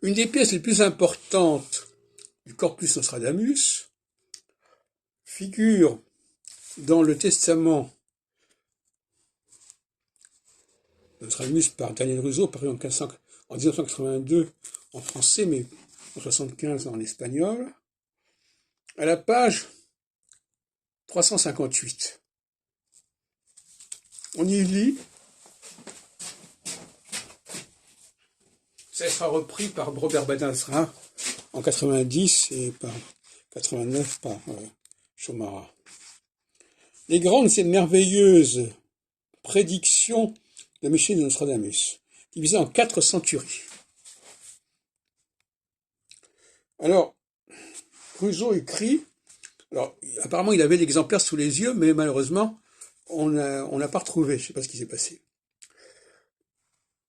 Une des pièces les plus importantes du Corpus Nostradamus figure dans le testament de Nostradamus par Daniel Russo, paru en 1982 en français, mais en 1975 en espagnol, à la page 358. On y lit, ça sera repris par Robert Ben-Ezra en 90 et par 89 par Chomara. Les grandes et merveilleuses prédictions de Michel de Nostradamus, divisées en 4 centuries. Alors, Russo écrit, alors apparemment il avait l'exemplaire sous les yeux, mais malheureusement, on n'a pas retrouvé, je ne sais pas ce qui s'est passé.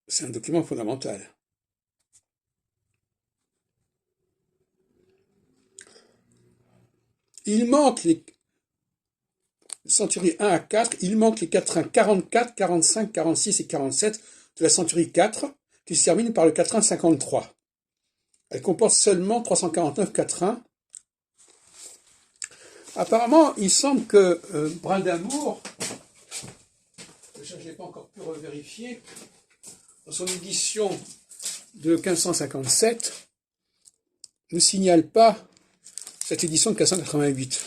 C'est un document fondamental. Il manque les centuries 1 à 4, il manque les quatrains 44, 45, 46 et 47 de la centurie 4, qui se termine par le quatrain 53. Elle comporte seulement 349 quatrains. Apparemment, il semble que Brindamour, je n'ai pas encore pu revérifier, dans son édition de 1557, ne signale pas cette édition de 1588.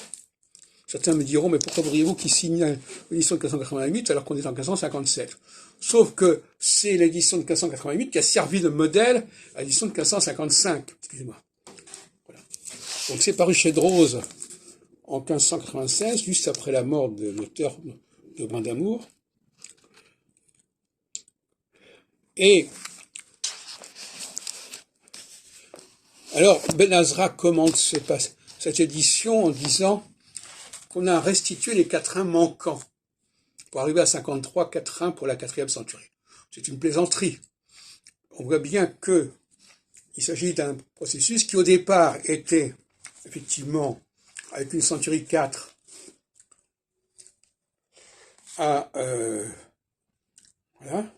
Certains me diront, mais pourquoi voudriez-vous qu'il signale l'édition de 1588 alors qu'on est en 1557? Sauf que c'est l'édition de 1588 qui a servi de modèle à l'édition de 1555. Excusez-moi. Voilà. Donc c'est paru chez Droz en 1596, juste après la mort de l'auteur de Brindamour. Et alors Ben-Ezra commente cette édition en disant qu'on a restitué les quatrains manquants pour arriver à 53 quatrains pour la 4e centurie. C'est une plaisanterie. On voit bien qu'il s'agit d'un processus qui au départ était effectivement avec une centurie 4 à voilà,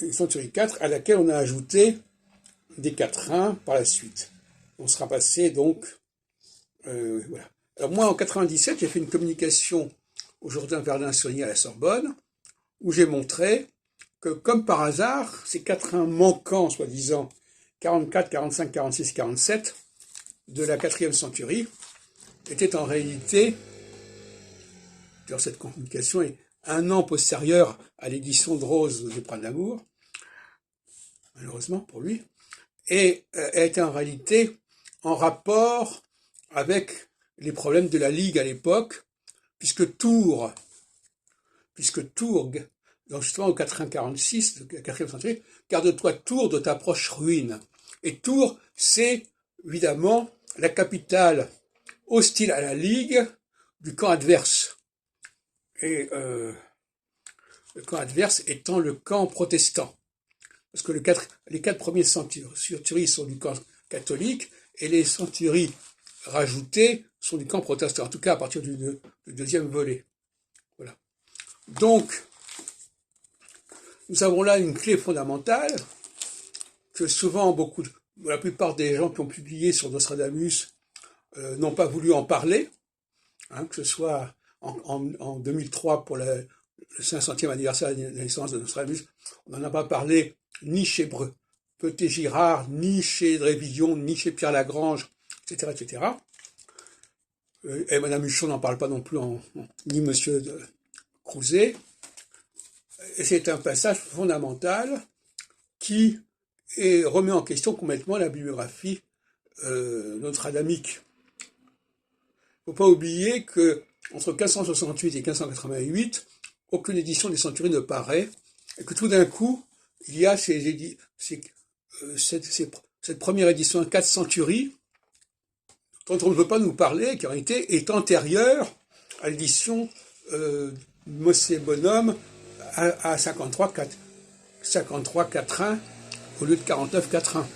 une centurie 4 à laquelle on a ajouté des quatrains par la suite. On sera passé donc voilà. Alors moi, en 97, j'ai fait une communication au Jourdain Verdun-Saunier à la Sorbonne, où j'ai montré que, comme par hasard, ces quatrains manquants, soi-disant 44, 45, 46, 47, de la 4e centurie, étaient en réalité, d'ailleurs cette communication est un an postérieure à l'édition de Rose de Brindamour, malheureusement pour lui, et était en réalité en rapport avec les problèmes de la Ligue à l'époque, puisque Tours, donc justement au 446, de la 4e centurie, garde-toi Tours de ta proche ruine. Et Tours, c'est évidemment la capitale hostile à la Ligue du camp adverse. Et le camp adverse étant le camp protestant. Parce que les 4 premiers centuries sont du camp catholique, et les centuries rajoutées sont du camp protestant, en tout cas à partir du 2e volet. Voilà. Donc, nous avons là une clé fondamentale que souvent la plupart des gens qui ont publié sur Nostradamus n'ont pas voulu en parler, hein, que ce soit en 2003 pour le 500e anniversaire de la naissance de Nostradamus, on n'en a pas parlé ni chez Petit Girard, ni chez Drévillon, ni chez Pierre Lagrange, etc., etc. Et Madame Huchon n'en parle pas non plus, ni Monsieur Crouzet. Et c'est un passage fondamental qui remet en question complètement la bibliographie nostradamique. Il ne faut pas oublier que entre 1568 et 1588, aucune édition des centuries ne paraît, et que tout d'un coup, il y a cette première édition de 4 centuries dont on ne veut pas nous parler, qui en réalité est antérieure à l'édition Mossé Bonhomme à 53 quatrains au lieu de 49 quatrains.